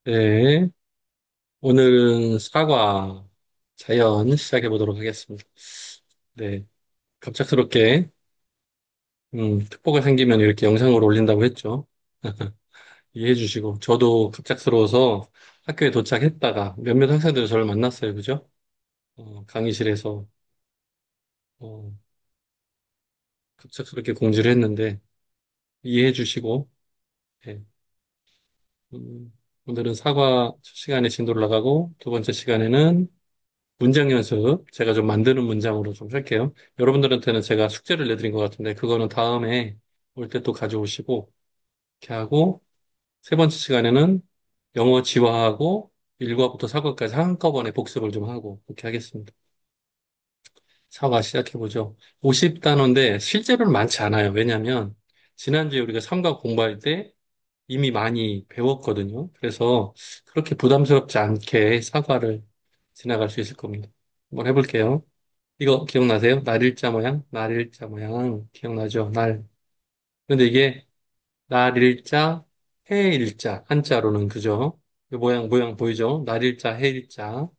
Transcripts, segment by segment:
네, 오늘은 사과, 자연 시작해 보도록 하겠습니다. 네, 갑작스럽게 특보가 생기면 이렇게 영상으로 올린다고 했죠. 이해해 주시고, 저도 갑작스러워서 학교에 도착했다가 몇몇 학생들이 저를 만났어요, 그죠? 강의실에서 어, 갑작스럽게 공지를 했는데 이해해 주시고, 네, 음, 오늘은 사과 첫 시간에 진도를 나가고 두 번째 시간에는 문장 연습 제가 좀 만드는 문장으로 좀 할게요. 여러분들한테는 제가 숙제를 내드린 것 같은데 그거는 다음에 올 때 또 가져오시고 이렇게 하고 세 번째 시간에는 영어 지화하고 1과부터 4과까지 한꺼번에 복습을 좀 하고 그렇게 하겠습니다. 사과 시작해보죠. 50단어인데 실제로는 많지 않아요. 왜냐하면 지난주에 우리가 3과 공부할 때 이미 많이 배웠거든요. 그래서 그렇게 부담스럽지 않게 사과를 지나갈 수 있을 겁니다. 한번 해볼게요. 이거 기억나세요? 날일자 모양? 날일자 모양. 기억나죠? 날. 근데 이게 날일자, 해일자, 한자로는 그죠? 이 모양 보이죠? 날일자, 해일자.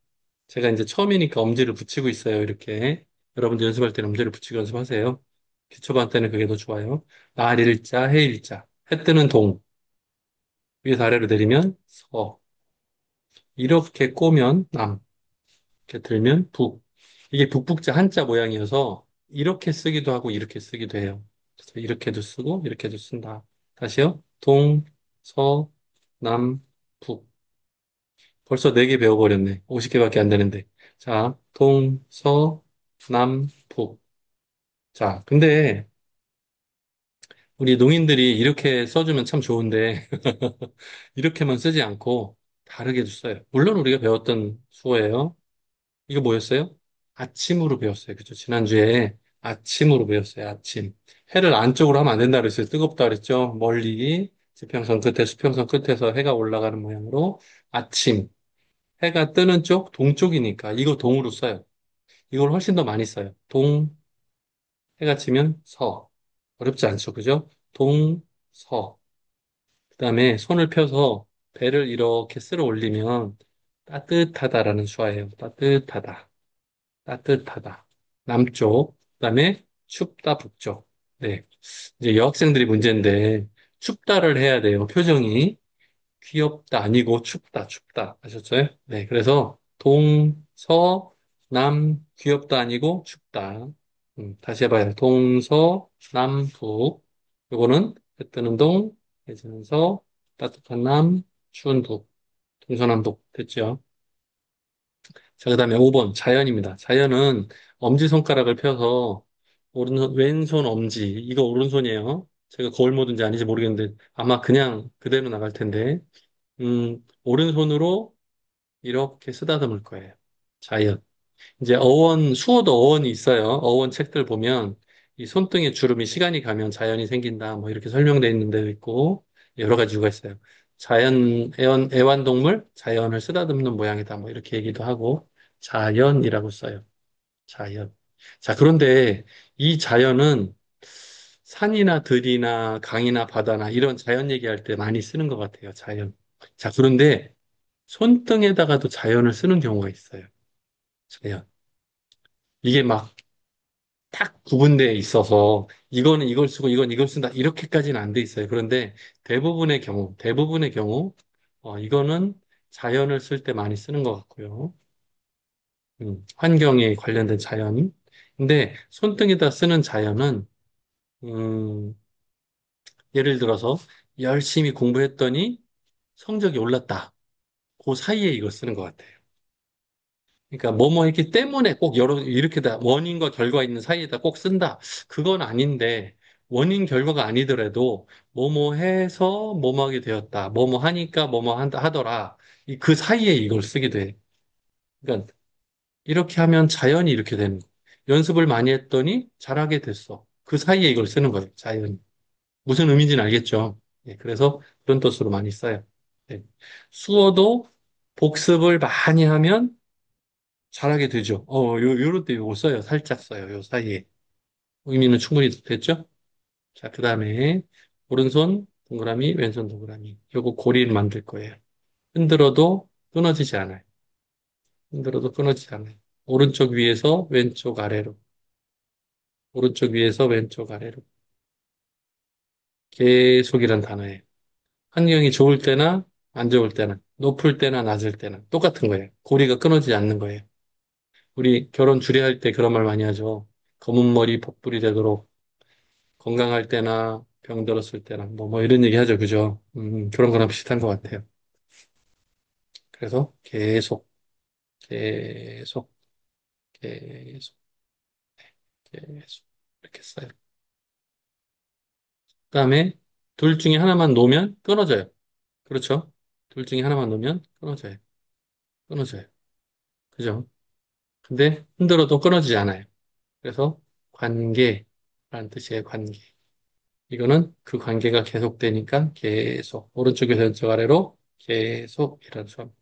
제가 이제 처음이니까 엄지를 붙이고 있어요. 이렇게. 여러분들 연습할 때는 엄지를 붙이고 연습하세요. 기초반 때는 그게 더 좋아요. 날일자, 해일자. 해 뜨는 동. 위에서 아래로 내리면 서. 이렇게 꼬면 남. 이렇게 들면 북. 이게 북북자 한자 모양이어서 이렇게 쓰기도 하고 이렇게 쓰기도 해요. 그래서 이렇게도 쓰고 이렇게도 쓴다. 다시요. 동, 서, 남, 북. 벌써 4개 배워버렸네. 50개밖에 안 되는데. 자, 동, 서, 남, 북. 자, 근데 우리 농인들이 이렇게 써주면 참 좋은데 이렇게만 쓰지 않고 다르게도 써요. 물론 우리가 배웠던 수어예요. 이거 뭐였어요? 아침으로 배웠어요. 그죠? 지난주에 아침으로 배웠어요. 아침. 해를 안쪽으로 하면 안 된다 그랬어요. 뜨겁다 그랬죠? 멀리 지평선 끝에 수평선 끝에서 해가 올라가는 모양으로 아침. 해가 뜨는 쪽 동쪽이니까 이거 동으로 써요. 이걸 훨씬 더 많이 써요. 동, 해가 지면 서. 어렵지 않죠. 그죠? 동, 서. 그다음에 손을 펴서 배를 이렇게 쓸어 올리면 따뜻하다라는 수화예요. 따뜻하다. 따뜻하다. 남쪽. 그다음에 춥다 북쪽. 네. 이제 여학생들이 문제인데 춥다를 해야 돼요. 표정이 귀엽다 아니고 춥다, 춥다. 아셨어요? 네. 그래서 동, 서, 남, 귀엽다 아니고 춥다. 다시 해봐요. 동, 서, 남, 북. 요거는 해 뜨는 동, 해지는 서, 따뜻한 남, 추운 북. 동서남북 됐죠? 자, 그 다음에 5번, 자연입니다. 자연은 엄지손가락을 펴서 오른손, 왼손 엄지, 이거 오른손이에요. 제가 거울 모든지 아닌지 모르겠는데 아마 그냥 그대로 나갈 텐데, 오른손으로 이렇게 쓰다듬을 거예요. 자연. 이제 어원, 수어도 어원이 있어요. 어원 책들 보면 이 손등에 주름이 시간이 가면 자연이 생긴다. 뭐 이렇게 설명되어 있는 데도 있고 여러 가지 이유가 있어요. 자연, 애완동물, 자연을 쓰다듬는 모양이다. 뭐 이렇게 얘기도 하고 자연이라고 써요. 자연. 자, 그런데 이 자연은 산이나 들이나 강이나 바다나 이런 자연 얘기할 때 많이 쓰는 것 같아요. 자연. 자, 그런데 손등에다가도 자연을 쓰는 경우가 있어요. 자연. 이게 막 딱 구분되어 있어서 이거는 이걸 쓰고 이건 이걸 쓴다 이렇게까지는 안 돼 있어요. 그런데 대부분의 경우 이거는 자연을 쓸 때 많이 쓰는 것 같고요. 환경에 관련된 자연. 근데 손등에다 쓰는 자연은 음, 예를 들어서 열심히 공부했더니 성적이 올랐다. 그 사이에 이걸 쓰는 것 같아요. 그러니까 뭐뭐 했기 때문에 꼭 여러 이렇게 다 원인과 결과 있는 사이에다 꼭 쓴다. 그건 아닌데 원인 결과가 아니더라도 뭐뭐 해서 뭐뭐 하게 되었다. 뭐뭐 하니까 뭐뭐 한다 하더라. 그 사이에 이걸 쓰게 돼. 그러니까 이렇게 하면 자연이 이렇게 되는 거예요. 연습을 많이 했더니 잘하게 됐어. 그 사이에 이걸 쓰는 거예요. 자연이. 무슨 의미인지는 알겠죠? 예, 그래서 그런 뜻으로 많이 써요. 예. 수어도 복습을 많이 하면 잘하게 되죠. 요럴 때 요거 써요. 살짝 써요. 요 사이에. 의미는 충분히 됐죠? 자, 그 다음에 오른손 동그라미, 왼손 동그라미. 요거 고리를 만들 거예요. 흔들어도 끊어지지 않아요. 흔들어도 끊어지지 않아요. 오른쪽 위에서 왼쪽 아래로, 오른쪽 위에서 왼쪽 아래로. 계속이란 단어예요. 환경이 좋을 때나 안 좋을 때나, 높을 때나 낮을 때나 똑같은 거예요. 고리가 끊어지지 않는 거예요. 우리 결혼 주례할 때 그런 말 많이 하죠. 검은 머리 복불이 되도록 건강할 때나 병 들었을 때나 뭐 이런 얘기 하죠. 그죠? 그런 거랑 비슷한 것 같아요. 그래서 계속, 계속, 계속, 계속 이렇게 써요. 그다음에 둘 중에 하나만 놓으면 끊어져요. 그렇죠? 둘 중에 하나만 놓으면 끊어져요. 끊어져요. 그죠? 근데 흔들어도 끊어지지 않아요. 그래서 관계라는 뜻이에요. 관계. 이거는 그 관계가 계속되니까 계속 오른쪽에서 왼쪽 아래로 계속 이런 수업.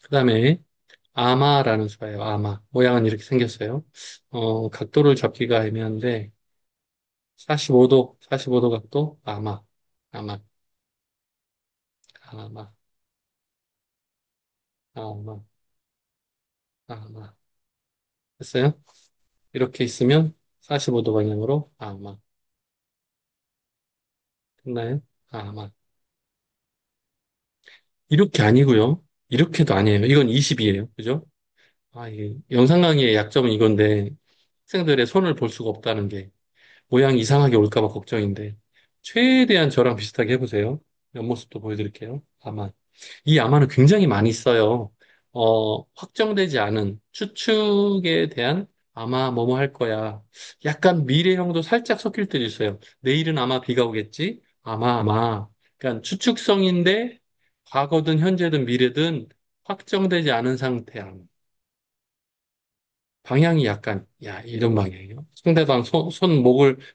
그다음에 아마라는 수예요. 아마. 모양은 이렇게 생겼어요. 각도를 잡기가 애매한데 45도, 45도 각도 아마. 아마. 아마. 아마. 아마. 됐어요? 이렇게 있으면 45도 방향으로 아마. 됐나요? 아마. 이렇게 아니고요. 이렇게도 아니에요. 이건 20이에요. 그죠? 이게 영상 강의의 약점은 이건데 학생들의 손을 볼 수가 없다는 게 모양이 이상하게 올까 봐 걱정인데 최대한 저랑 비슷하게 해보세요. 옆모습도 보여드릴게요. 아마. 이 아마는 굉장히 많이 써요. 확정되지 않은 추측에 대한 아마 뭐뭐 할 거야. 약간 미래형도 살짝 섞일 때도 있어요. 내일은 아마 비가 오겠지? 아마. 그러니까 추측성인데 과거든 현재든 미래든 확정되지 않은 상태야. 방향이 약간, 야, 이런 방향이요. 상대방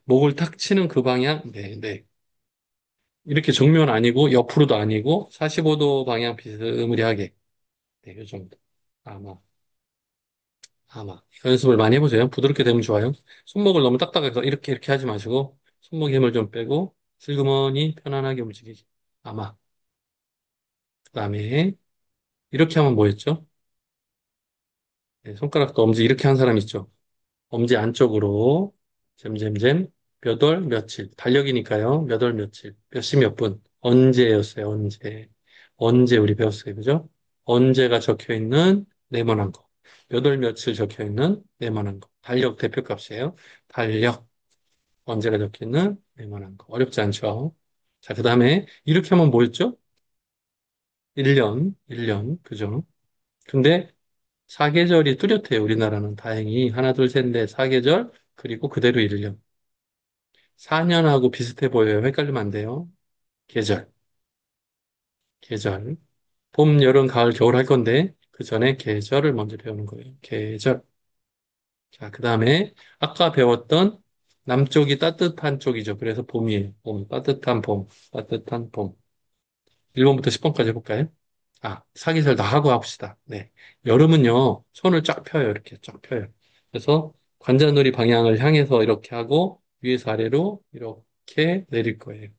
목을 탁 치는 그 방향? 네, 네. 이렇게 정면 아니고, 옆으로도 아니고, 45도 방향 비스무리하게. 네, 이 정도. 아마, 아마. 연습을 많이 해보세요. 부드럽게 되면 좋아요. 손목을 너무 딱딱해서 이렇게 하지 마시고, 손목 힘을 좀 빼고, 슬그머니 편안하게 움직이기. 아마. 그 다음에, 이렇게 하면 뭐였죠? 네, 손가락도 엄지 이렇게 한 사람 있죠? 엄지 안쪽으로 잼잼잼 몇 월 며칠 달력이니까요. 몇 월 며칠 몇 시 몇 분 언제였어요. 언제 우리 배웠어요. 그죠? 언제가 적혀 있는 네모난 거. 몇 월 며칠 적혀 있는 네모난 거. 달력 대표값이에요. 달력 언제가 적혀 있는 네모난 거. 어렵지 않죠? 자, 그다음에 이렇게 하면 뭐였죠? 1년 그죠? 근데 사계절이 뚜렷해요. 우리나라는 다행히 하나 둘 셋 넷 사계절 그리고 그대로 1년. 4년하고 비슷해 보여요. 헷갈리면 안 돼요. 계절, 계절. 봄, 여름, 가을, 겨울 할 건데, 그 전에 계절을 먼저 배우는 거예요. 계절. 자, 그 다음에 아까 배웠던 남쪽이 따뜻한 쪽이죠. 그래서 봄이에요. 봄, 따뜻한 봄, 따뜻한 봄. 1번부터 10번까지 해볼까요? 사계절 다 하고 합시다. 네. 여름은요, 손을 쫙 펴요. 이렇게 쫙 펴요. 그래서 관자놀이 방향을 향해서 이렇게 하고, 위에서 아래로 이렇게 내릴 거예요.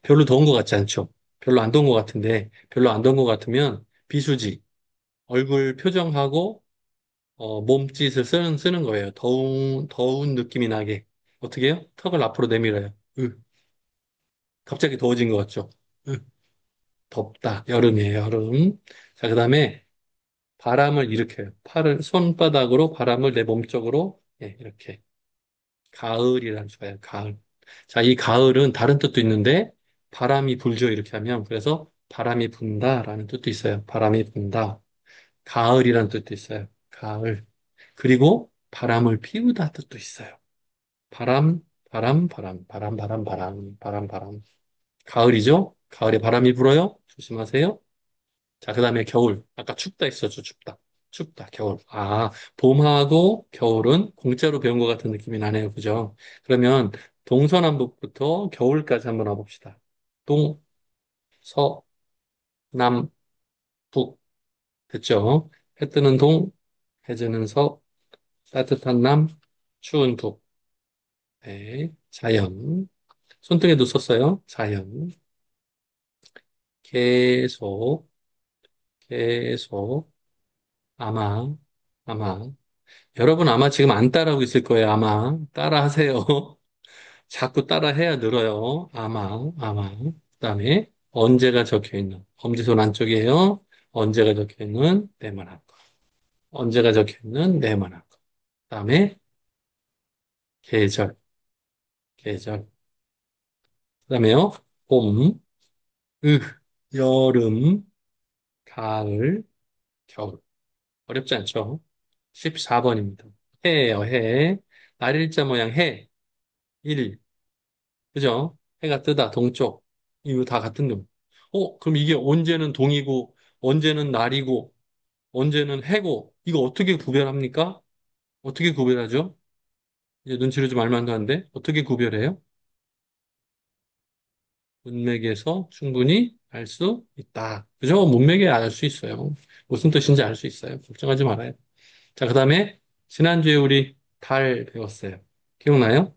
별로 더운 것 같지 않죠? 별로 안 더운 것 같은데, 별로 안 더운 것 같으면 비수지, 얼굴 표정하고, 몸짓을 쓰는 거예요. 더운 느낌이 나게. 어떻게 해요? 턱을 앞으로 내밀어요. 갑자기 더워진 것 같죠? 으, 덥다. 여름이에요, 여름. 자, 그 다음에 바람을 일으켜요. 손바닥으로 바람을 내 몸 쪽으로, 예, 이렇게. 가을이라는 수가요, 가을. 자, 이 가을은 다른 뜻도 있는데, 바람이 불죠, 이렇게 하면. 그래서 바람이 분다라는 뜻도 있어요. 바람이 분다. 가을이라는 뜻도 있어요. 가을. 그리고 바람을 피우다 뜻도 있어요. 바람, 바람. 가을이죠? 가을에 바람이 불어요? 조심하세요. 자, 그 다음에 겨울. 아까 춥다 했었죠, 춥다. 춥다, 겨울. 봄하고 겨울은 공짜로 배운 것 같은 느낌이 나네요. 그죠? 그러면 동서남북부터 겨울까지 한번 와봅시다. 동, 서, 남, 북. 됐죠? 해 뜨는 동, 해 지는 서, 따뜻한 남, 추운 북. 네, 자연. 손등에도 썼어요. 자연. 계속, 계속, 아마, 아마. 여러분 아마 지금 안 따라하고 있을 거예요. 아마. 따라하세요. 자꾸 따라해야 늘어요. 아마. 그다음에 언제가 적혀 있는. 엄지손 안쪽이에요. 언제가 적혀 있는 네모난 거. 언제가 적혀 있는 네모난 거. 그다음에 계절, 계절. 그다음에요. 봄, 으, 여름, 가을, 겨울. 어렵지 않죠? 14번입니다. 해예요, 해. 날일자 모양 해. 일. 그죠? 해가 뜨다, 동쪽. 이거 다 같은 놈. 그럼 이게 언제는 동이고, 언제는 날이고, 언제는 해고, 이거 어떻게 구별합니까? 어떻게 구별하죠? 이제 눈치를 좀 알만도 한데, 어떻게 구별해요? 문맥에서 충분히 알 수 있다. 그죠? 문맥에 알 수 있어요. 무슨 뜻인지 알 수 있어요. 걱정하지 말아요. 자, 그 다음에, 지난주에 우리 달 배웠어요. 기억나요?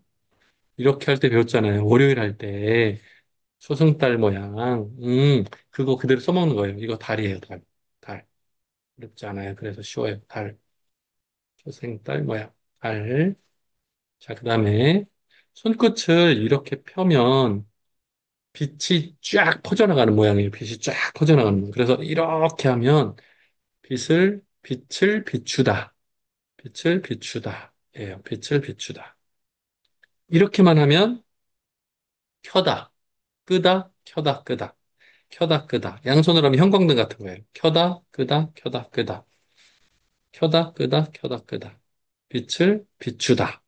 이렇게 할 때 배웠잖아요. 월요일 할 때. 초승달 모양. 그거 그대로 써먹는 거예요. 이거 달이에요, 달. 달. 어렵지 않아요. 그래서 쉬워요. 달. 초승달 모양. 달. 자, 그 다음에 손끝을 이렇게 펴면 빛이 쫙 퍼져나가는 모양이에요. 빛이 쫙 퍼져나가는 모양. 그래서 이렇게 하면 빛을 비추다. 빛을 비추다. 예요. 빛을 비추다. 이렇게만 하면 켜다, 끄다, 켜다, 끄다. 켜다, 끄다. 양손으로 하면 형광등 같은 거예요. 켜다, 끄다, 켜다, 끄다. 켜다, 끄다, 켜다, 끄다. 빛을 비추다.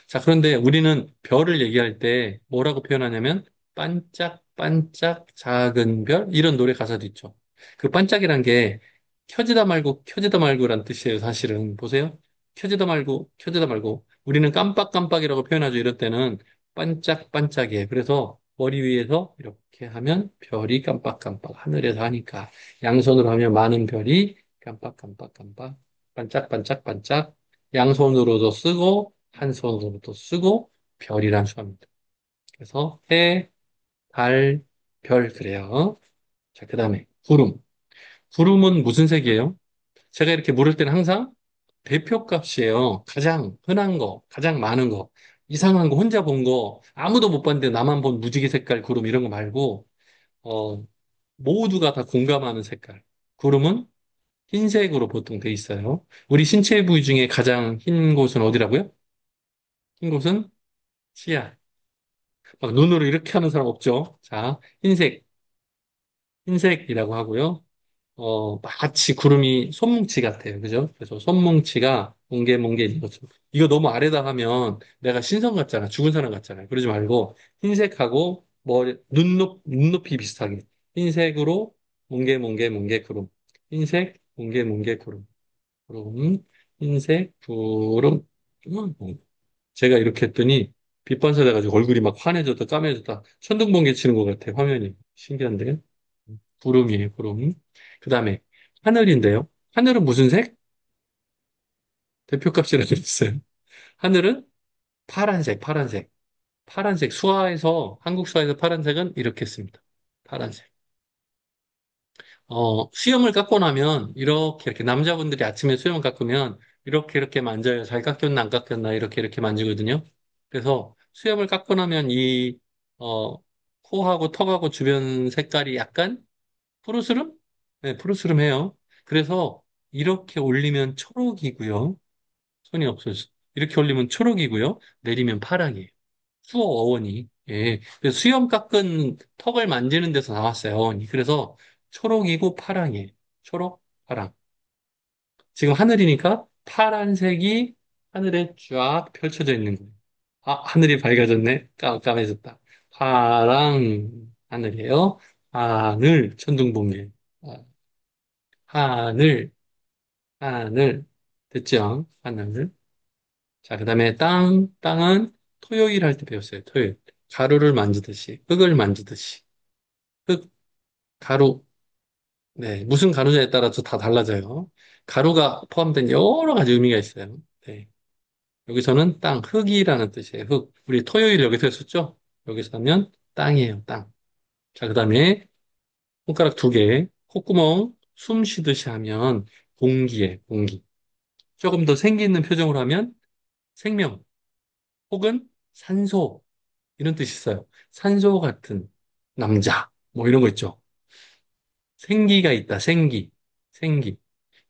자, 그런데 우리는 별을 얘기할 때 뭐라고 표현하냐면 반짝반짝 작은 별 이런 노래 가사도 있죠. 그 반짝이란 게 켜지다 말고 켜지다 말고란 뜻이에요. 사실은 보세요. 켜지다 말고 켜지다 말고 우리는 깜빡깜빡이라고 표현하죠. 이럴 때는 반짝반짝이에요. 그래서 머리 위에서 이렇게 하면 별이 깜빡깜빡 하늘에서 하니까 양손으로 하면 많은 별이 깜빡깜빡깜빡 반짝반짝반짝 양손으로도 쓰고 한 손으로도 쓰고 별이란 수합니다. 그래서 해, 달, 별 그래요. 자, 그다음에 구름. 구름은 무슨 색이에요? 제가 이렇게 물을 때는 항상 대표값이에요. 가장 흔한 거, 가장 많은 거, 이상한 거 혼자 본 거, 아무도 못 봤는데 나만 본 무지개 색깔 구름 이런 거 말고 어, 모두가 다 공감하는 색깔. 구름은 흰색으로 보통 돼 있어요. 우리 신체 부위 중에 가장 흰 곳은 어디라고요? 흰 곳은 치아. 막 눈으로 이렇게 하는 사람 없죠? 자, 흰색이라고 하고요. 마치 구름이 손뭉치 같아요. 그죠? 그래서 손뭉치가 몽게몽게 있는 것처럼. 이거 너무 아래다 하면 내가 신선 같잖아. 죽은 사람 같잖아요. 그러지 말고 흰색하고 눈높이 비슷하게. 흰색으로 몽게몽게 구름. 흰색, 몽게몽게 구름. 구름, 흰색, 구름. 제가 이렇게 했더니 빛 반사돼가지고 얼굴이 막 환해졌다 까매졌다 천둥번개 치는 것 같아 화면이 신기한데 구름이에요 구름 그 다음에 하늘인데요 하늘은 무슨 색? 대표값이라고 했어요 하늘은 파란색 수화에서 한국 수화에서 파란색은 이렇게 씁니다 파란색 수염을 깎고 나면 이렇게 남자분들이 아침에 수염을 깎으면 이렇게 만져요. 잘 깎였나 안 깎였나 이렇게 만지거든요. 그래서 수염을 깎고 나면 어, 코하고 턱하고 주변 색깔이 약간 푸르스름? 네, 푸르스름해요. 그래서 이렇게 올리면 초록이고요. 손이 없어서 이렇게 올리면 초록이고요. 내리면 파랑이에요. 수어 어원이. 예. 그래서 수염 깎은 턱을 만지는 데서 나왔어요, 어원이. 그래서 초록이고 파랑이에요. 초록, 파랑. 지금 하늘이니까 파란색이 하늘에 쫙 펼쳐져 있는 거예요. 하늘이 밝아졌네. 깜깜해졌다. 파랑 하늘이에요. 하늘, 천둥번개. 아, 하늘, 하늘. 됐죠? 하늘. 자, 그 다음에 땅은 토요일 할 때 배웠어요. 토요일. 가루를 만지듯이, 흙을 만지듯이. 흙, 가루. 네, 무슨 가루냐에 따라서 다 달라져요. 가루가 포함된 여러 가지 의미가 있어요. 네. 여기서는 땅, 흙이라는 뜻이에요. 흙. 우리 토요일 여기서 했었죠? 여기서 하면 땅이에요, 땅. 자, 그 다음에 손가락 두 개, 콧구멍 숨 쉬듯이 하면 공기에 공기. 조금 더 생기 있는 표정으로 하면 생명 혹은 산소 이런 뜻이 있어요. 산소 같은 남자 뭐 이런 거 있죠. 생기가 있다. 생기. 생기.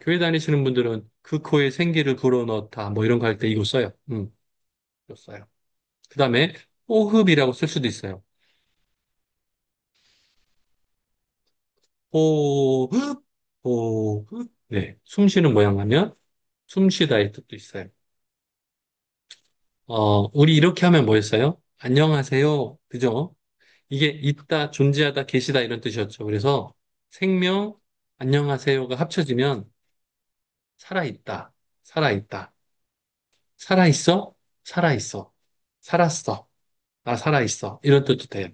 교회 다니시는 분들은 그 코에 생기를 불어넣다 뭐 이런 거 할 때 이거 써요. 이거 써요. 그 다음에 호흡이라고 쓸 수도 있어요. 호흡, 호흡. 네, 숨 쉬는 모양 하면 숨쉬다의 뜻도 있어요. 우리 이렇게 하면 뭐였어요? 안녕하세요. 그죠? 이게 있다, 존재하다, 계시다 이런 뜻이었죠. 그래서 생명, 안녕하세요가 합쳐지면 살아있다, 살아있다, 살아있어, 살아있어, 살았어, 나 살아있어 이런 뜻도 돼요.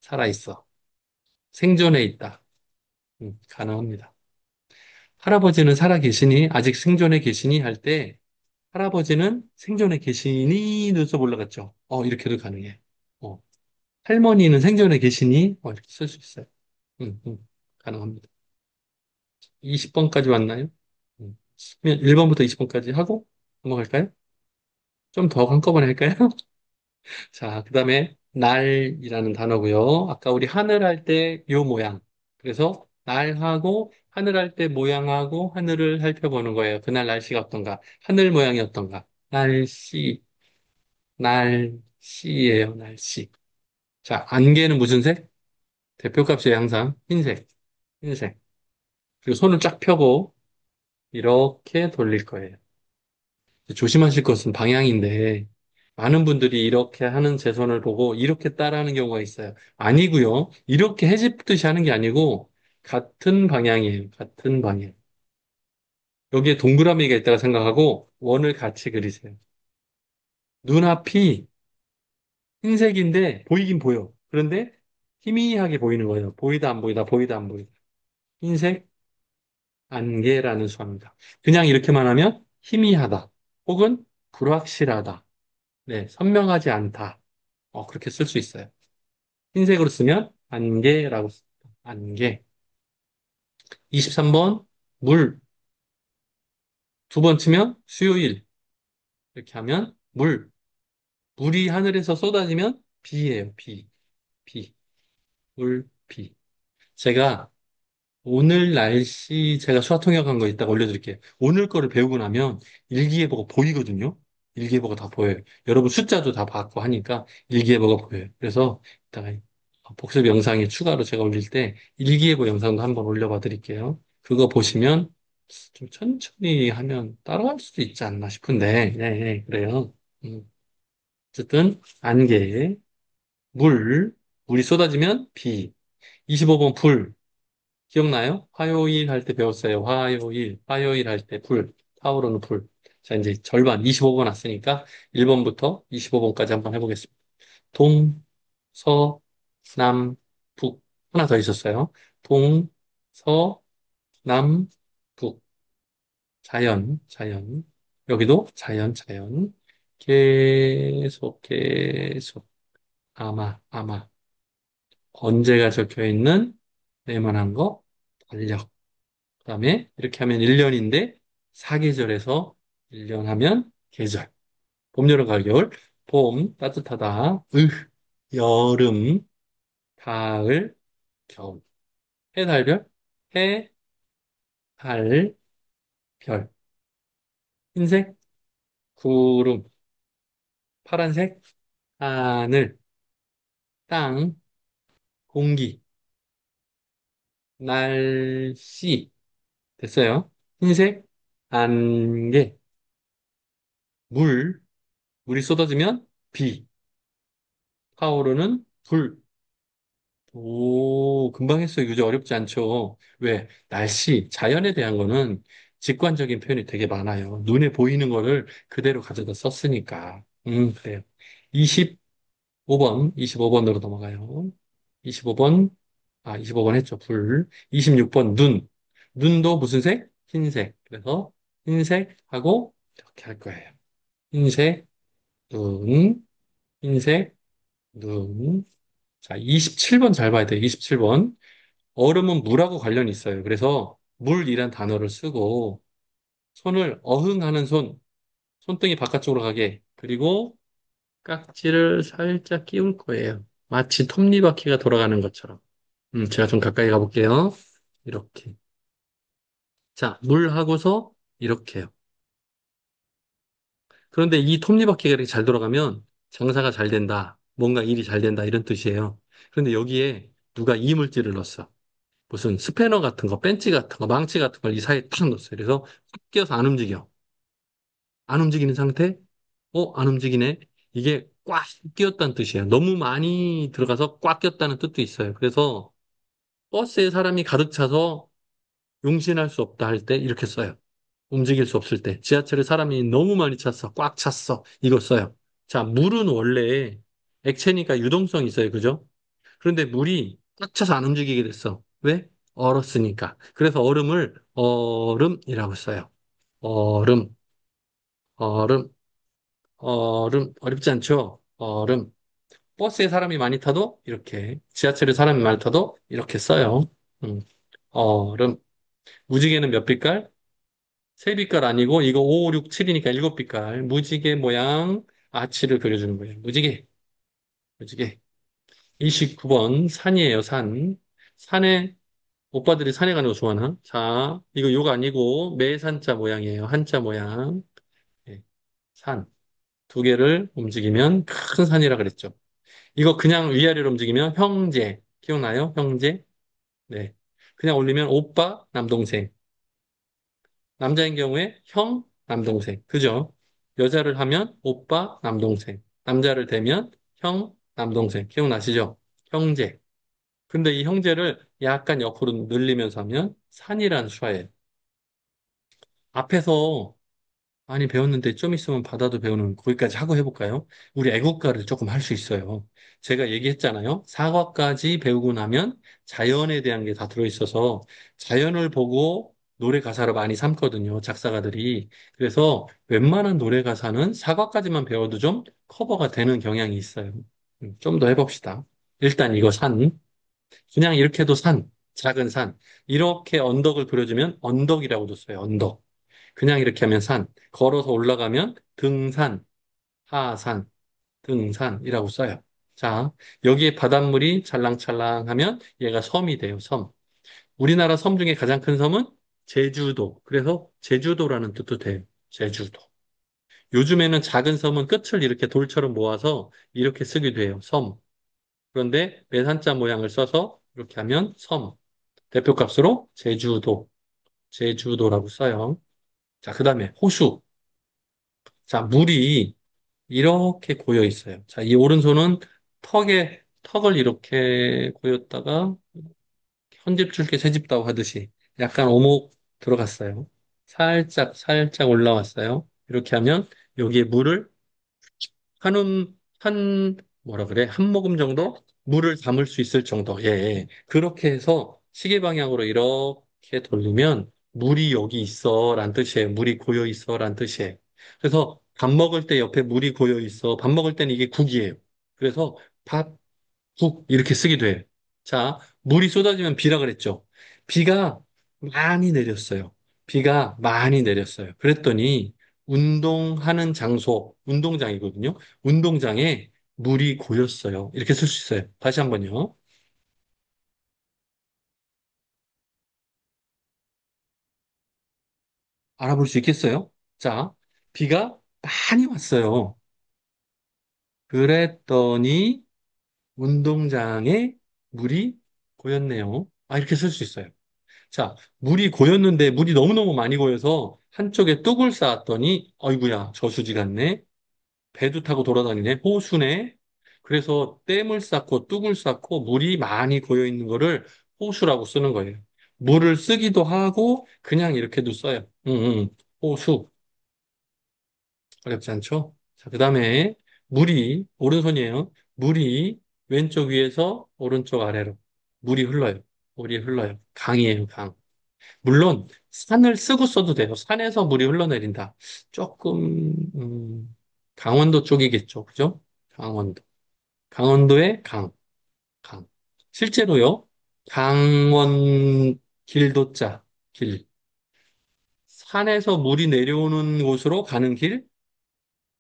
살아있어, 생존해 있다. 가능합니다. 할아버지는 살아계시니, 아직 생존해 계시니 할 때 할아버지는 생존해 계시니 눈썹 올라갔죠. 이렇게도 가능해. 어, 할머니는 생존해 계시니 이렇게 쓸 수 있어요. 가능합니다. 20번까지 왔나요? 음. 그러면 1번부터 20번까지 하고 넘어갈까요? 좀 더 한꺼번에 할까요? 자, 그 다음에 날이라는 단어고요. 아까 우리 하늘 할 때 요 모양. 그래서 날하고 하늘 할 때 모양하고 하늘을 살펴보는 거예요. 그날 날씨가 어떤가? 하늘 모양이 어떤가? 날씨, 날씨예요, 날씨. 자, 안개는 무슨 색? 대표값이에요, 항상. 흰색, 흰색. 그리고 손을 쫙 펴고 이렇게 돌릴 거예요. 조심하실 것은 방향인데, 많은 분들이 이렇게 하는 제 손을 보고 이렇게 따라하는 경우가 있어요. 아니고요. 이렇게 해집듯이 하는 게 아니고, 같은 방향이에요. 같은 방향. 여기에 동그라미가 있다고 생각하고, 원을 같이 그리세요. 눈앞이 흰색인데, 보이긴 보여. 그런데 희미하게 보이는 거예요. 보이다, 안 보이다, 보이다, 안 보이다. 흰색 안개라는 수합니다. 그냥 이렇게만 하면 희미하다. 혹은 불확실하다. 네, 선명하지 않다. 그렇게 쓸 수 있어요. 흰색으로 쓰면 안개라고 씁니다. 안개. 23번 물. 두 번 치면 수요일. 이렇게 하면 물. 물이 하늘에서 쏟아지면 비예요. 비. 비. 물, 비. 제가 오늘 날씨 제가 수학 통역한 거 이따가 올려드릴게요. 오늘 거를 배우고 나면 일기예보가 보이거든요. 일기예보가 다 보여요. 여러분 숫자도 다 받고 하니까 일기예보가 보여요. 그래서 이따가 복습 영상에 추가로 제가 올릴 때 일기예보 영상도 한번 올려봐 드릴게요. 그거 보시면 좀 천천히 하면 따라갈 수도 있지 않나 싶은데, 네, 네, 그래요. 음, 어쨌든 안개, 물, 물이 쏟아지면 비, 25번 불, 기억나요? 화요일 할 때 배웠어요. 화요일 할 때 불, 타오르는 불. 자, 이제 절반, 25번 왔으니까 1번부터 25번까지 한번 해보겠습니다. 동, 서, 남, 북. 하나 더 있었어요. 동, 서, 남, 북. 자연, 자연. 여기도 자연, 자연. 계속, 계속. 아마, 아마. 언제가 적혀 있는 네모난 거, 달력. 그다음에 이렇게 하면 1년인데 사계절에서 1년 하면 계절. 봄, 여름, 가을, 겨울. 봄 따뜻하다. 여름, 가을, 겨울. 해, 달, 별. 해, 달, 별. 흰색, 구름. 파란색, 하늘, 땅, 공기, 날씨. 됐어요. 흰색, 안개, 물. 물이 쏟아지면 비. 타오르는 불. 오, 금방 했어요. 그죠? 어렵지 않죠? 왜? 날씨, 자연에 대한 거는 직관적인 표현이 되게 많아요. 눈에 보이는 거를 그대로 가져다 썼으니까. 그래요. 25번, 25번으로 넘어가요. 25번, 25번 했죠. 불. 26번, 눈. 눈도 무슨 색? 흰색. 그래서 흰색하고 이렇게 할 거예요. 흰색, 눈, 흰색, 눈. 자, 27번 잘 봐야 돼요. 27번. 얼음은 물하고 관련이 있어요. 그래서 물이란 단어를 쓰고 손을 어흥하는 손, 손등이 바깥쪽으로 가게. 그리고 깍지를 살짝 끼울 거예요. 마치 톱니바퀴가 돌아가는 것처럼. 제가 좀 가까이 가볼게요. 이렇게. 자, 물 하고서 이렇게요. 그런데 이 톱니바퀴가 이렇게 잘 돌아가면 장사가 잘 된다. 뭔가 일이 잘 된다. 이런 뜻이에요. 그런데 여기에 누가 이물질을 넣었어. 무슨 스패너 같은 거, 벤치 같은 거, 망치 같은 걸 이 사이에 탁 넣었어요. 그래서 탁 끼어서 안 움직여. 안 움직이는 상태? 안 움직이네. 이게 꽉 끼었다는 뜻이에요. 너무 많이 들어가서 꽉 꼈다는 뜻도 있어요. 그래서 버스에 사람이 가득 차서 용신할 수 없다 할 때 이렇게 써요. 움직일 수 없을 때. 지하철에 사람이 너무 많이 찼어. 꽉 찼어. 이거 써요. 자, 물은 원래 액체니까 유동성이 있어요. 그죠? 그런데 물이 꽉 차서 안 움직이게 됐어. 왜? 얼었으니까. 그래서 얼음을 얼음이라고 써요. 얼음, 얼음, 얼음. 어렵지 않죠? 얼음. 버스에 사람이 많이 타도 이렇게, 지하철에 사람이 많이 타도 이렇게 써요. 음, 얼음. 무지개는 몇 빛깔? 세 빛깔 아니고 이거 5, 6, 7이니까 일곱 빛깔. 무지개 모양 아치를 그려주는 거예요. 무지개, 무지개. 29번 산이에요, 산. 산에 오빠들이 산에 가는 거 좋아하나? 자, 이거 요거 아니고 매산자 모양이에요. 한자 모양. 예, 산. 두 개를 움직이면 큰 산이라 그랬죠. 이거 그냥 위아래로 움직이면 형제. 기억나요? 형제? 네. 그냥 올리면 오빠, 남동생. 남자인 경우에 형, 남동생. 그죠? 여자를 하면 오빠, 남동생. 남자를 대면 형, 남동생. 기억나시죠? 형제. 근데 이 형제를 약간 옆으로 늘리면서 하면 산이라는 수화예요. 앞에서 많이 배웠는데 좀 있으면 바다도 배우는 거기까지 하고 해볼까요? 우리 애국가를 조금 할 수 있어요. 제가 얘기했잖아요. 사과까지 배우고 나면 자연에 대한 게 다 들어있어서 자연을 보고 노래 가사를 많이 삼거든요. 작사가들이. 그래서 웬만한 노래 가사는 사과까지만 배워도 좀 커버가 되는 경향이 있어요. 좀 더 해봅시다. 일단 이거 산. 그냥 이렇게 해도 산. 작은 산. 이렇게 언덕을 그려주면 언덕이라고도 써요. 언덕. 그냥 이렇게 하면 산, 걸어서 올라가면 등산, 하산, 등산이라고 써요. 자, 여기에 바닷물이 찰랑찰랑하면 얘가 섬이 돼요, 섬. 우리나라 섬 중에 가장 큰 섬은 제주도. 그래서 제주도라는 뜻도 돼요. 제주도. 요즘에는 작은 섬은 끝을 이렇게 돌처럼 모아서 이렇게 쓰기도 해요, 섬. 그런데 매산자 모양을 써서 이렇게 하면 섬. 대표값으로 제주도, 제주도라고 써요. 자, 그 다음에 호수. 자, 물이 이렇게 고여 있어요. 자, 이 오른손은 턱을 이렇게 고였다가 헌집 줄게 새집다고 하듯이 약간 오목 들어갔어요. 살짝, 살짝 올라왔어요. 이렇게 하면 여기에 물을 뭐라 그래? 한 모금 정도? 물을 담을 수 있을 정도. 예, 예. 그렇게 해서 시계 방향으로 이렇게 돌리면 물이 여기 있어. 란 뜻이에요. 물이 고여 있어. 란 뜻이에요. 그래서 밥 먹을 때 옆에 물이 고여 있어. 밥 먹을 때는 이게 국이에요. 그래서 밥, 국 이렇게 쓰기도 해요. 자, 물이 쏟아지면 비라 그랬죠. 비가 많이 내렸어요. 비가 많이 내렸어요. 그랬더니 운동하는 장소, 운동장이거든요. 운동장에 물이 고였어요. 이렇게 쓸 수 있어요. 다시 한번요. 알아볼 수 있겠어요? 자, 비가 많이 왔어요. 그랬더니 운동장에 물이 고였네요. 아, 이렇게 쓸 수 있어요. 자, 물이 고였는데 물이 너무너무 많이 고여서 한쪽에 뚝을 쌓았더니 어이구야, 저수지 같네. 배도 타고 돌아다니네. 호수네. 그래서 댐을 쌓고 뚝을 쌓고 물이 많이 고여 있는 거를 호수라고 쓰는 거예요. 물을 쓰기도 하고 그냥 이렇게도 써요. 호수. 어렵지 않죠? 자, 그다음에 물이 오른손이에요. 물이 왼쪽 위에서 오른쪽 아래로 물이 흘러요. 물이 흘러요. 강이에요, 강. 물론 산을 쓰고 써도 돼요. 산에서 물이 흘러내린다. 조금 강원도 쪽이겠죠. 그죠? 강원도. 강원도의 강. 실제로요, 강원 길도자, 길. 산에서 물이 내려오는 곳으로 가는 길,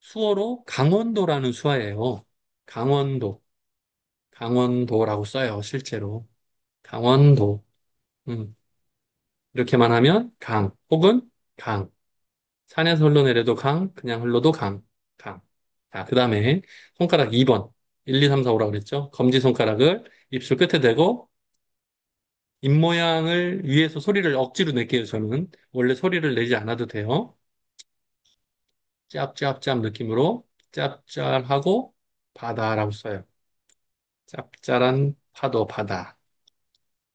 수어로 강원도라는 수화예요. 강원도, 강원도라고 써요, 실제로. 강원도. 음, 이렇게만 하면 혹은 강. 산에서 흘러내려도 그냥 흘러도 강. 자, 그 다음에 손가락 2번. 1, 2, 3, 4, 5라고 그랬죠? 검지손가락을 입술 끝에 대고 입모양을 위해서 소리를 억지로 낼게요, 저는. 원래 소리를 내지 않아도 돼요. 짭짭짭 느낌으로 짭짤하고 바다라고 써요. 짭짤한 파도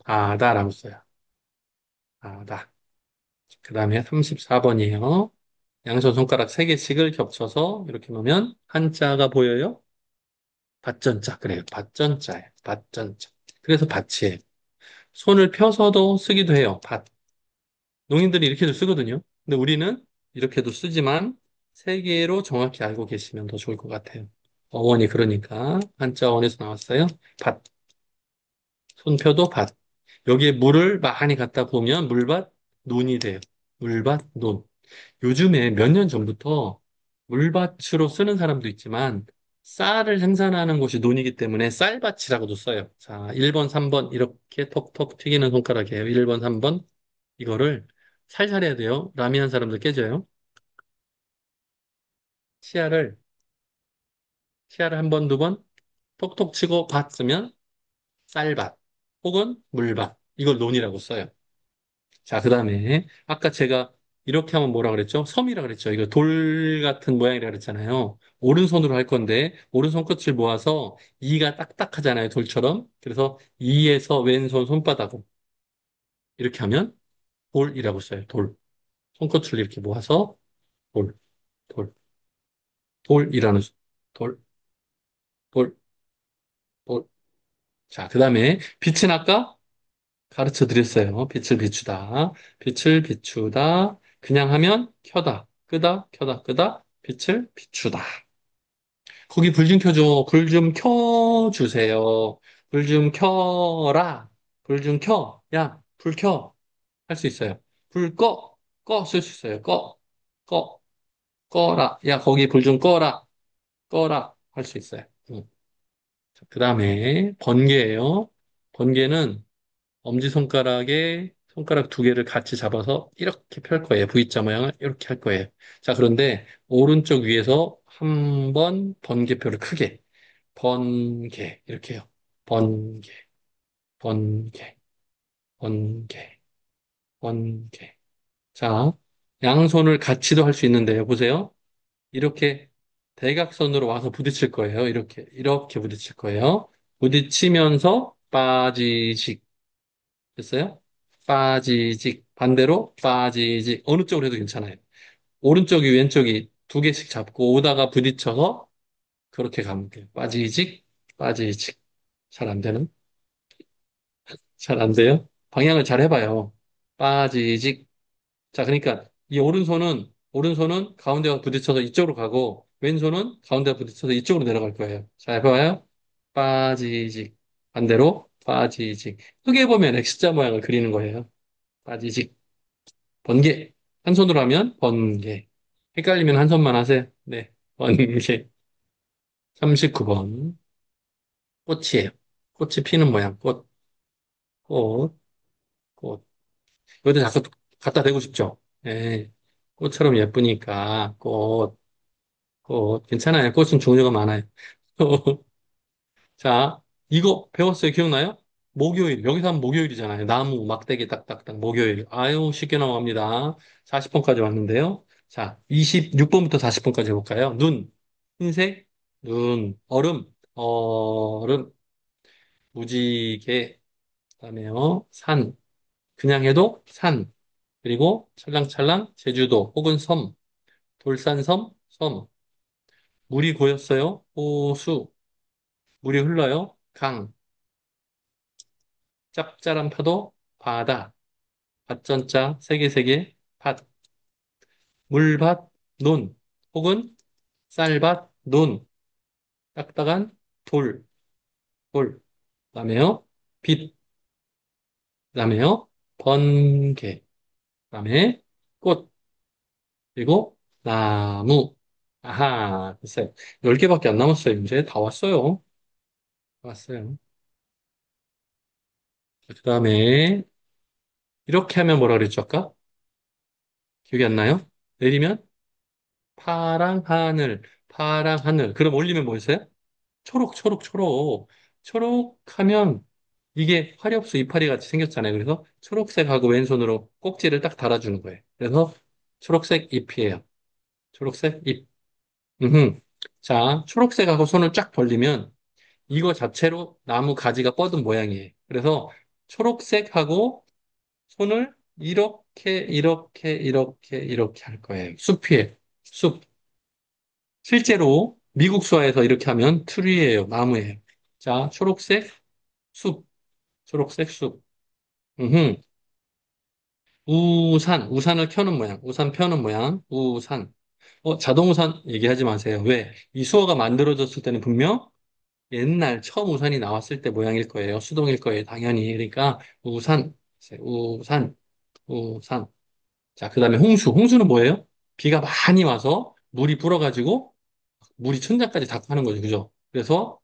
바다라고 써요. 바다. 그 다음에 34번이에요. 양손 손가락 3개씩을 겹쳐서 이렇게 놓으면 한자가 보여요. 밭전자. 그래요. 밭전자예요. 밭전자. 그래서 밭이에요. 손을 펴서도 쓰기도 해요. 밭. 농인들이 이렇게도 쓰거든요. 근데 우리는 이렇게도 쓰지만 3개로 정확히 알고 계시면 더 좋을 것 같아요. 어원이 그러니까 한자 어원에서 나왔어요. 밭. 손펴도 밭. 여기에 물을 많이 갖다 보면 물밭 논이 돼요. 물밭 논. 요즘에 몇 년 전부터 물밭으로 쓰는 사람도 있지만 쌀을 생산하는 곳이 논이기 때문에 쌀밭이라고도 써요. 자, 1번, 3번 이렇게 톡톡 튀기는 손가락이에요. 1번, 3번 이거를 살살 해야 돼요. 라미한 사람들 깨져요. 치아를 치아를 한 번, 두 번 톡톡 치고 밭 쓰면 쌀밭 혹은 물밭 이걸 논이라고 써요. 자, 그 다음에 아까 제가 이렇게 하면 뭐라 그랬죠? 섬이라 그랬죠. 이거 돌 같은 모양이라 그랬잖아요. 오른손으로 할 건데 오른손 끝을 모아서 이가 딱딱하잖아요. 돌처럼. 그래서 이에서 왼손 손바닥으로 이렇게 하면 돌이라고 써요. 돌. 손끝을 이렇게 모아서 돌, 돌, 돌이라는 돌, 돌, 돌. 자, 그 다음에 빛은 아까 가르쳐 드렸어요. 빛을 비추다. 빛을 비추다. 그냥 하면 켜다. 끄다. 켜다. 끄다. 빛을 비추다. 거기 불 좀 켜줘. 불 좀 켜주세요. 불 좀 켜라. 불 좀 켜. 야, 불 켜. 할 수 있어요. 불 꺼. 꺼 쓸 수 있어요. 꺼. 꺼. 꺼라. 야, 거기 불 좀 꺼라. 꺼라. 할 수 있어요. 그 다음에 번개예요. 번개는 엄지손가락에 손가락 2개를 같이 잡아서 이렇게 펼 거예요. V자 모양을 이렇게 할 거예요. 자, 그런데 오른쪽 위에서 한 번 번개표를 크게 번개 이렇게 해요. 번개, 번개, 번개, 번개. 자, 양손을 같이도 할 수 있는데요. 보세요. 이렇게 대각선으로 와서 부딪힐 거예요. 이렇게 부딪힐 거예요. 부딪히면서 빠지직. 됐어요? 빠지직. 반대로 빠지직. 어느 쪽으로 해도 괜찮아요. 오른쪽이 왼쪽이 2개씩 잡고 오다가 부딪혀서 그렇게 가면 돼요. 빠지직, 빠지직. 잘 안 되는? 잘 안 돼요? 방향을 잘 해봐요. 빠지직. 자, 그러니까 이 오른손은 가운데와 부딪혀서 이쪽으로 가고 왼손은 가운데와 부딪혀서 이쪽으로 내려갈 거예요. 자, 해봐요. 빠지직. 반대로 빠지직. 크게 보면 X자 모양을 그리는 거예요. 빠지직. 번개. 한 손으로 하면 번개. 헷갈리면 한 손만 하세요. 네. 번개. 39번. 꽃이에요. 꽃이 피는 모양. 꽃, 꽃. 여기다 자꾸 갖다 대고 싶죠? 네. 꽃처럼 예쁘니까, 괜찮아요. 꽃은 종류가 많아요. 자, 이거 배웠어요? 기억나요? 목요일. 여기서 하면 목요일이잖아요. 나무, 막대기, 딱딱딱, 목요일. 아유, 쉽게 나옵니다. 40번까지 왔는데요. 자, 26번부터 40번까지 해볼까요? 눈, 흰색, 눈, 얼음, 무지개, 그다음에요, 산, 그냥 해도 산, 그리고 찰랑찰랑, 제주도, 혹은 돌산섬, 섬, 물이 고였어요. 호수, 물이 흘러요. 짭짤한 파도, 바다, 밭전자, 세개, 밭, 물밭, 논, 혹은 쌀밭, 논, 딱딱한 돌, 돌. 그다음에요, 빛, 그다음에요, 번개, 그다음에 꽃, 그리고 나무. 아하, 됐어요. 10개밖에 안 남았어요. 이제 다 왔어요. 왔어요. 그다음에 이렇게 하면 뭐라 그랬죠, 아까? 기억이 안 나요? 내리면 파랑 하늘, 파랑 하늘. 그럼 올리면 뭐였어요? 초록, 초록, 초록. 초록하면 이게 화렵수 이파리 같이 생겼잖아요. 그래서 초록색하고 왼손으로 꼭지를 딱 달아주는 거예요. 그래서 초록색 잎이에요. 초록색 잎. 자, 초록색하고 손을 쫙 벌리면 이거 자체로 나무 가지가 뻗은 모양이에요. 그래서 초록색하고 손을 이렇게, 이렇게, 이렇게, 이렇게 할 거예요. 숲이에요. 숲. 실제로 미국 수화에서 이렇게 하면 트리예요. 나무예요. 자, 초록색 숲. 초록색 숲. 음흠. 우산. 우산을 켜는 모양. 우산 펴는 모양. 우산. 자동 우산 얘기하지 마세요. 왜? 이 수어가 만들어졌을 때는 분명 옛날 처음 우산이 나왔을 때 모양일 거예요. 수동일 거예요. 당연히. 그러니까 우산. 우산. 우산. 자, 그 다음에 홍수. 홍수는 뭐예요? 비가 많이 와서 물이 불어가지고 물이 천장까지 다 가는 거죠. 그죠? 그래서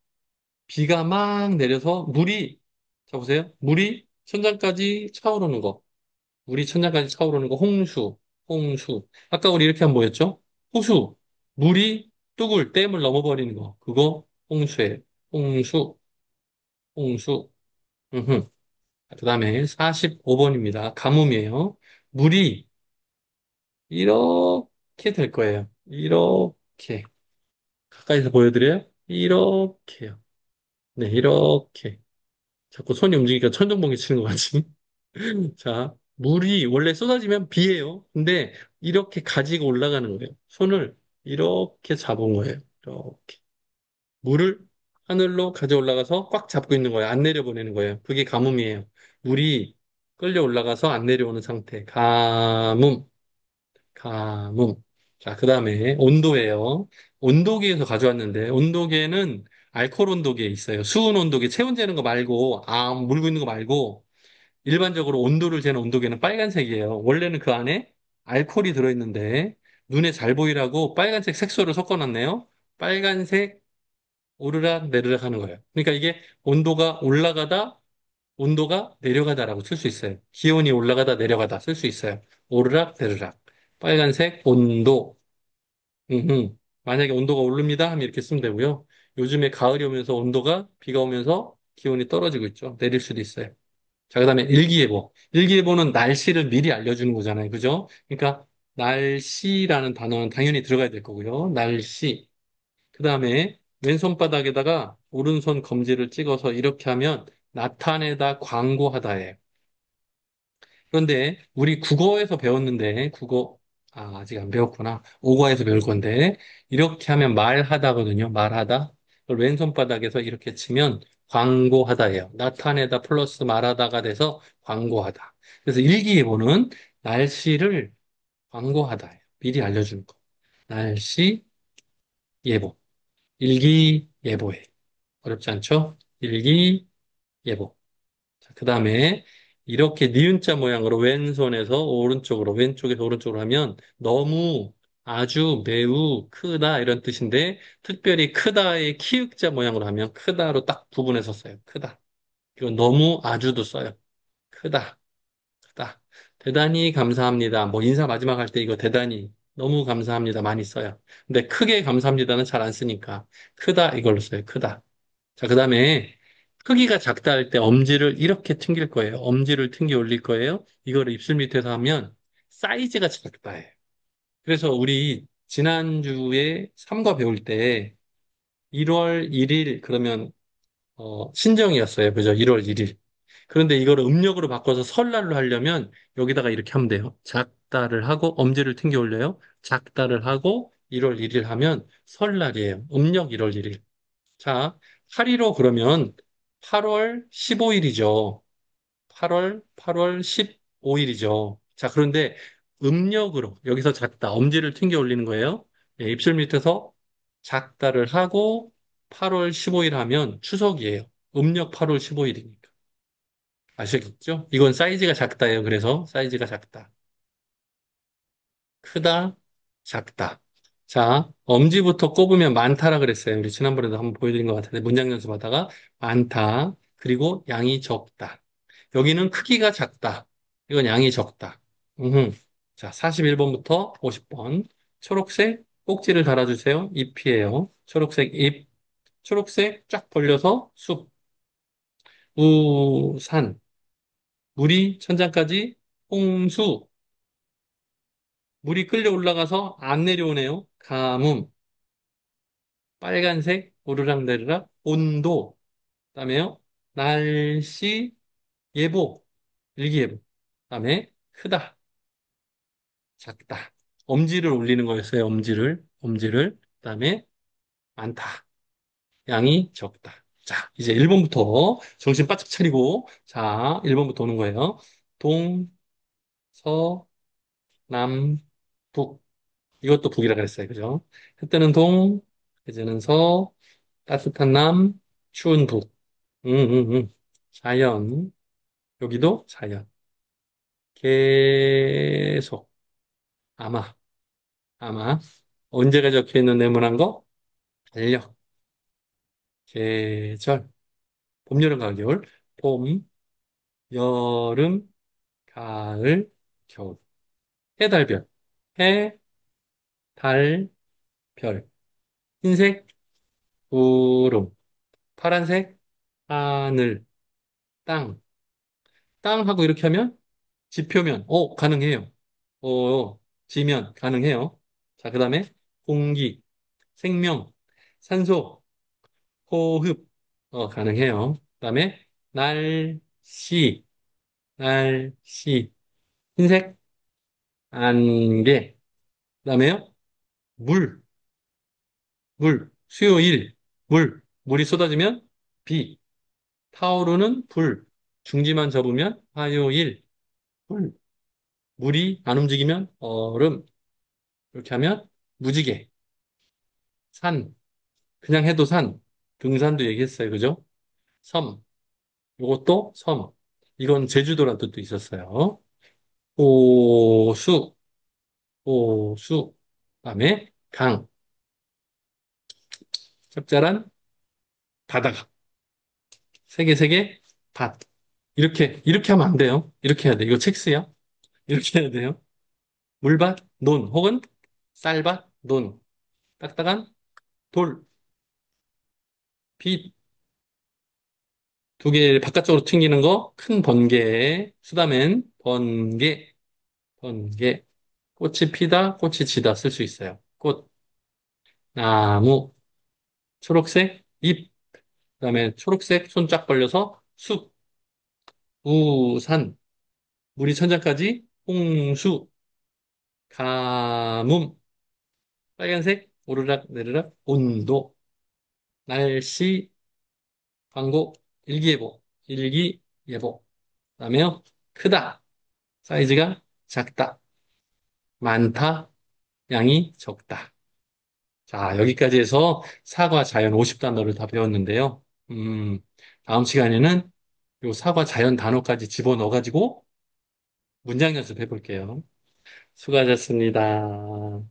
비가 막 내려서 물이, 자 보세요. 물이 천장까지 차오르는 거. 물이 천장까지 차오르는 거 홍수. 홍수. 아까 우리 이렇게 하면 뭐였죠? 호수. 물이 뚝을, 댐을 넘어버리는 거. 그거 홍수예요. 홍수. 홍수. 그 다음에 45번입니다. 가뭄이에요. 물이 이렇게 될 거예요. 이렇게. 가까이서 보여드려요? 이렇게요. 네, 이렇게. 자꾸 손이 움직이니까 천둥번개 치는 것 같지? 자, 물이 원래 쏟아지면 비예요. 근데 이렇게 가지고 올라가는 거예요. 손을 이렇게 잡은 거예요. 이렇게. 물을 하늘로 가져 올라가서 꽉 잡고 있는 거예요. 안 내려보내는 거예요. 그게 가뭄이에요. 물이 끌려 올라가서 안 내려오는 상태. 가뭄. 가뭄. 자, 그 다음에 온도예요. 온도계에서 가져왔는데, 온도계는 알코올 온도계 있어요. 수은 온도계, 체온 재는 거 말고, 물고 있는 거 말고, 일반적으로 온도를 재는 온도계는 빨간색이에요. 원래는 그 안에 알코올이 들어있는데, 눈에 잘 보이라고 빨간색 색소를 섞어놨네요. 빨간색 오르락 내리락 하는 거예요. 그러니까 이게 온도가 올라가다, 온도가 내려가다라고 쓸 수 있어요. 기온이 올라가다 내려가다 쓸 수 있어요. 오르락 내리락. 빨간색 온도. 만약에 온도가 오릅니다 하면 이렇게 쓰면 되고요. 요즘에 가을이 오면서 온도가 비가 오면서 기온이 떨어지고 있죠. 내릴 수도 있어요. 자, 그다음에 일기예보. 일기예보는 날씨를 미리 알려주는 거잖아요. 그죠? 그러니까 날씨라는 단어는 당연히 들어가야 될 거고요. 날씨. 그다음에 왼손바닥에다가 오른손 검지를 찍어서 이렇게 하면 나타내다 광고하다예요. 그런데 우리 국어에서 배웠는데 아직 안 배웠구나. 오과에서 배울 건데 이렇게 하면 말하다거든요. 말하다. 그걸 왼손바닥에서 이렇게 치면 광고하다예요. 나타내다 플러스 말하다가 돼서 광고하다. 그래서 일기예보는 날씨를 광고하다예요. 미리 알려주는 거. 날씨 예보. 일기예보에. 어렵지 않죠? 일기예보. 그 다음에 이렇게 니은자 모양으로 왼손에서 오른쪽으로, 왼쪽에서 오른쪽으로 하면 너무, 아주, 매우, 크다 이런 뜻인데 특별히 크다의 키읔자 모양으로 하면 크다로 딱 구분해서 써요. 크다. 이건 너무, 아주도 써요. 크다, 크다. 대단히 감사합니다. 뭐 인사 마지막 할 때 이거 대단히 너무 감사합니다. 많이 써요. 근데 크게 감사합니다는 잘 안 쓰니까 크다 이걸로 써요. 크다. 자, 그 다음에 크기가 작다 할 때 엄지를 이렇게 튕길 거예요. 엄지를 튕겨 올릴 거예요. 이거를 입술 밑에서 하면 사이즈가 작다예요. 그래서 우리 지난주에 삼과 배울 때 1월 1일 그러면 신정이었어요. 그죠? 1월 1일. 그런데 이거를 음력으로 바꿔서 설날로 하려면 여기다가 이렇게 하면 돼요. 작다를 하고 엄지를 튕겨 올려요. 작다를 하고 1월 1일 하면 설날이에요. 음력 1월 1일. 자, 8.15 그러면 8월 15일이죠. 8월 15일이죠. 자, 그런데 음력으로, 여기서 작다, 엄지를 튕겨 올리는 거예요. 네, 입술 밑에서 작다를 하고 8월 15일 하면 추석이에요. 음력 8월 15일이니까. 아시겠죠? 이건 사이즈가 작다예요. 그래서 사이즈가 작다. 크다, 작다. 자, 엄지부터 꼽으면 많다라 그랬어요. 우리 지난번에도 한번 보여드린 것 같은데 문장 연습하다가 많다. 그리고 양이 적다. 여기는 크기가 작다. 이건 양이 적다. 자, 41번부터 50번. 초록색 꼭지를 달아주세요. 잎이에요. 초록색 잎. 초록색 쫙 벌려서 숲. 우산. 물이 천장까지 홍수. 물이 끌려 올라가서 안 내려오네요. 가뭄. 빨간색 오르락내리락 온도. 그다음에요. 날씨 예보. 일기예보. 그다음에 크다. 작다. 엄지를 올리는 거였어요. 엄지를. 그다음에 많다. 양이 적다. 자, 이제 1번부터 정신 바짝 차리고, 자, 1번부터 오는 거예요. 동, 서, 남, 북. 이것도 북이라 그랬어요. 그죠? 그때는 동, 이제는 서, 따뜻한 남, 추운 북. 자연. 여기도 자연. 계속. 아마, 아마. 언제가 적혀 있는 네모난 거? 달력. 계절. 봄, 여름, 가을, 겨울. 봄, 여름, 가을, 겨울. 해, 달, 별. 해, 달, 별. 흰색, 구름. 파란색, 하늘, 땅. 땅하고 이렇게 하면 지표면, 가능해요. 지면, 가능해요. 자, 그 다음에 공기, 생명, 산소, 호흡, 가능해요. 그 다음에 날씨, 날씨, 흰색, 안개. 그 다음에요, 물, 수요일, 물이 쏟아지면 비, 타오르는 불, 중지만 접으면 화요일, 불, 물이 안 움직이면 얼음, 이렇게 하면 무지개, 산, 그냥 해도 산, 등산도 얘기했어요. 그죠? 섬, 요것도 섬. 이건 제주도란 뜻도 있었어요. 호수, 호수. 그다음에 강, 짭짤한 바다가. 세계, 밭. 이렇게 하면 안 돼요. 이렇게 해야 돼. 이거 책스야. 이렇게 해야 돼요. 물밭, 논, 혹은 쌀밭, 논. 딱딱한 돌, 빛, 두 개 바깥쪽으로 튕기는 거, 큰 번개, 수다맨, 번개. 꽃이 피다, 꽃이 지다 쓸 수 있어요. 꽃, 나무, 초록색, 잎, 그다음에 초록색 손 쫙 벌려서 숲, 우산, 물이 천장까지, 홍수, 가뭄, 빨간색, 오르락 내리락, 온도, 날씨, 광고, 일기예보. 그다음에요, 크다, 사이즈가 작다, 많다, 양이 적다. 자, 여기까지 해서 사과 자연 50단어를 다 배웠는데요. 다음 시간에는 요 사과 자연 단어까지 집어넣어가지고 문장 연습해 볼게요. 수고하셨습니다.